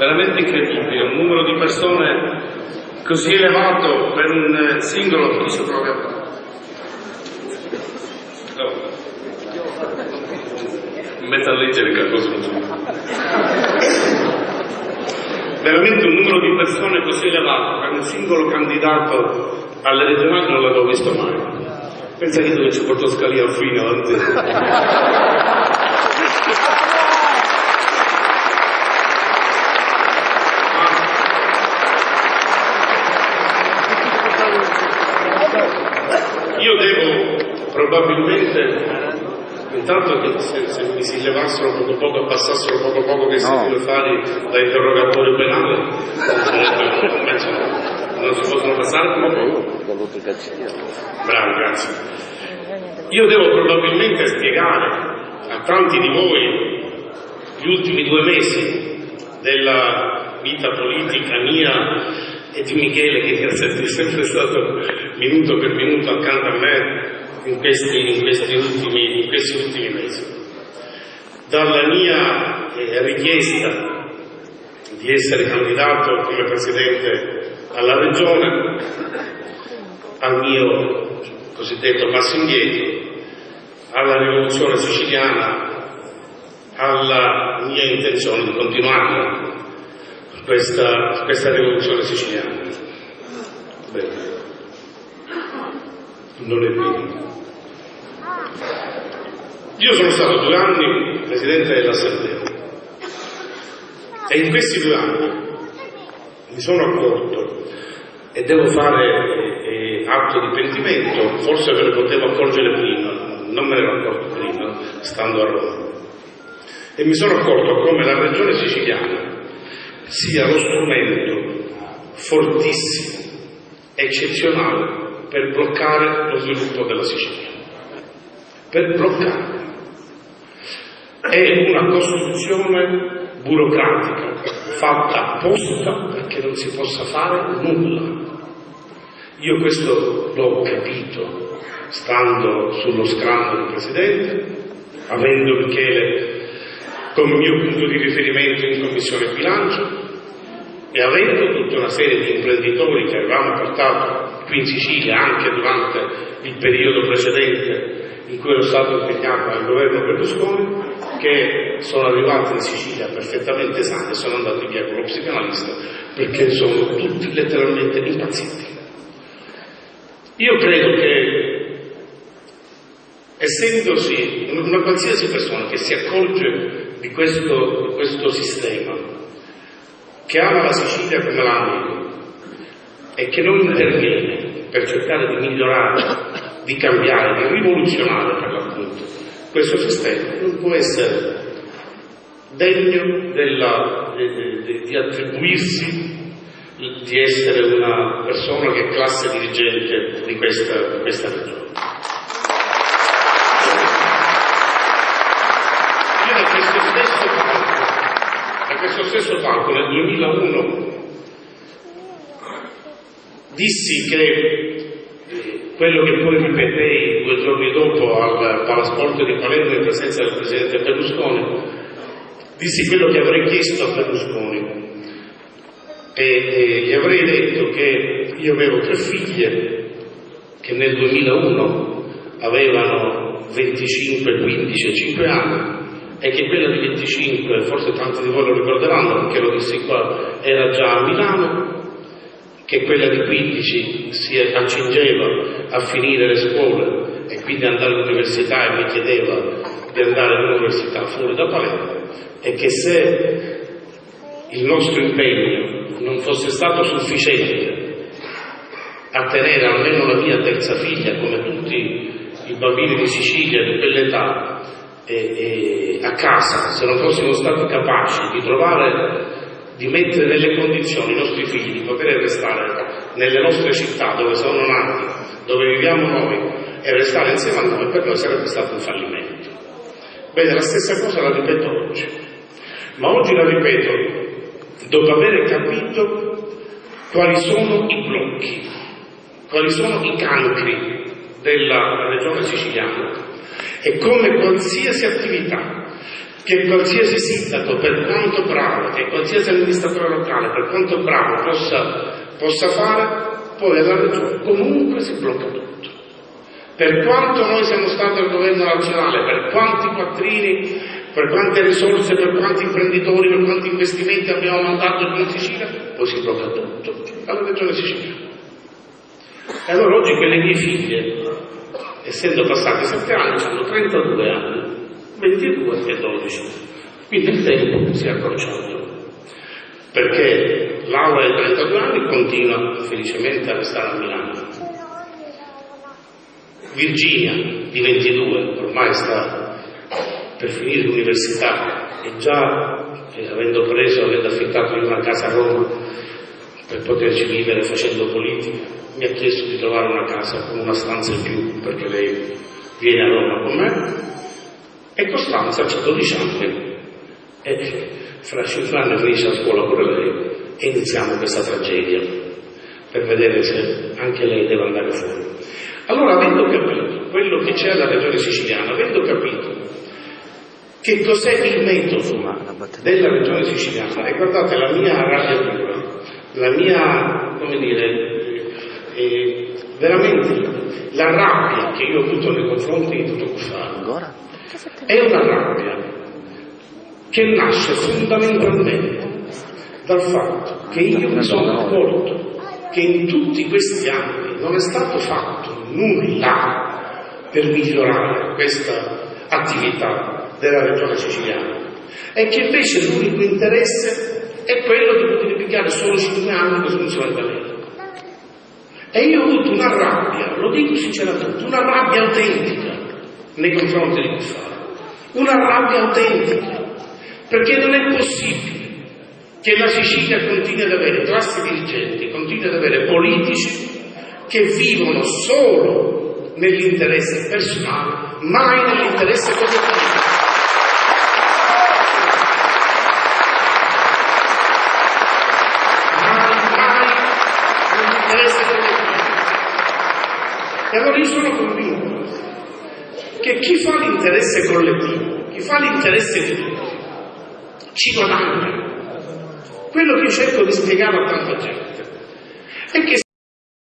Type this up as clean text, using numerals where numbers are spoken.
veramente incredibile, un numero di persone così elevato per un singolo. Chi si trova? Mette a leggere qualcosa. Veramente un numero di persone così elevato per un singolo candidato alle regionali non l'avevo visto mai. Pensa che dove ci portò Scalia al fine avanti. Io devo probabilmente, intanto che se mi si levassero poco poco, abbassassero poco poco che si deve fare da interrogatorio penale, non si possono passare come bravo, grazie. Io devo probabilmente spiegare a tanti di voi gli ultimi 2 mesi della vita politica mia e di Michele, che è sempre stato minuto per minuto accanto a me in questi ultimi mesi. Dalla mia richiesta di essere candidato come presidente alla regione al mio cosiddetto passo indietro, alla rivoluzione siciliana, alla mia intenzione di continuare questa rivoluzione siciliana. Bene, non è vero. Io sono stato 2 anni presidente dell'Assemblea e in questi 2 anni mi sono accorto, e devo fare atto di pentimento, forse ve ne potevo accorgere prima, non me ne ero accorto prima, stando a Roma, e mi sono accorto come la regione siciliana sia lo strumento fortissimo, eccezionale per bloccare lo sviluppo della Sicilia. Per bloccare. È una costruzione burocratica fatta apposta perché non si possa fare nulla. Io questo l'ho capito stando sullo scranno di presidente, avendo Michele come mio punto di riferimento in Commissione Bilancio e avendo tutta una serie di imprenditori che avevamo portato qui in Sicilia anche durante il periodo precedente in cui ero stato impegnato al governo Berlusconi, che sono arrivati in Sicilia perfettamente sani e sono andati via con lo psicanalista perché sono tutti letteralmente impazziti. Io credo che, essendosi una qualsiasi persona che si accorge di questo sistema, che ama la Sicilia come l'ama e che non interviene per cercare di migliorare, di cambiare, di rivoluzionare per l'appunto questo sistema, non può essere degno di attribuirsi di essere una persona che è classe dirigente di questa regione. Io da questo stesso palco nel 2001 dissi che quello che poi ripetei 2 giorni dopo al Palasport di Palermo in presenza del presidente Berlusconi, dissi quello che avrei chiesto a Berlusconi e gli avrei detto che io avevo 3 figlie che nel 2001 avevano 25, 15 e 5 anni e che quella di 25, forse tanti di voi lo ricorderanno perché lo dissi qua, era già a Milano, che quella di 15 si accingeva a finire le scuole e quindi andare all'università e mi chiedeva di andare all'università fuori da Palermo, e che se il nostro impegno non fosse stato sufficiente a tenere almeno la mia terza figlia, come tutti i bambini di Sicilia di quell'età, a casa, se non fossimo stati capaci di mettere nelle condizioni i nostri figli di poter restare nelle nostre città dove sono nati, dove viviamo noi, e restare insieme a noi, per noi sarebbe stato un fallimento. Bene, la stessa cosa la ripeto oggi, ma oggi la ripeto dopo aver capito quali sono i blocchi, quali sono i cancri della regione siciliana, e come qualsiasi attività che qualsiasi sindaco, per quanto bravo, che qualsiasi amministratore locale, per quanto bravo possa fare, poi alla Regione comunque si blocca tutto. Per quanto noi siamo stati al governo nazionale, per quanti quattrini, per quante risorse, per quanti imprenditori, per quanti investimenti abbiamo mandato in Sicilia, poi si blocca tutto alla Regione Sicilia. E allora oggi quelle mie figlie, essendo passati 7 anni, hanno 32 anni, 22 e 12. Quindi il tempo si è accorciato. Perché Laura di 32 anni continua felicemente a restare a Milano. Virginia di 22 ormai sta per finire l'università e già avendo affittato in una casa a Roma per poterci vivere facendo politica, mi ha chiesto di trovare una casa con una stanza in più perché lei viene a Roma con me. E Costanza ha 12 anni e fra 5 anni finisce la scuola pure lei e iniziamo questa tragedia per vedere se anche lei deve andare fuori. Allora, avendo capito quello che c'è alla Regione Siciliana, avendo capito che cos'è il metodo della Regione Siciliana, e guardate la mia arrabbiatura, la mia, come dire, veramente la rabbia che io ho avuto nei confronti di Toto Cuffaro, è una rabbia che nasce fondamentalmente dal fatto che io mi sono accorto che in tutti questi anni non è stato fatto nulla per migliorare questa attività della Regione Siciliana e che invece l'unico interesse è quello di poter pigliare solo 5 anni per funzionare da lei. E io ho avuto una rabbia, lo dico sinceramente, una rabbia autentica nei confronti di Cuffaro, una rabbia autentica, perché non è possibile che la Sicilia continui ad avere classi dirigenti, continui ad avere politici che vivono solo nell'interesse personale, mai nell'interesse collettivo. Mai nell'interesse collettivo. E allora io sono convinto che chi fa l'interesse collettivo, chi fa l'interesse di tutti, ci guadagna. Quello che io cerco di spiegare a tanta gente è che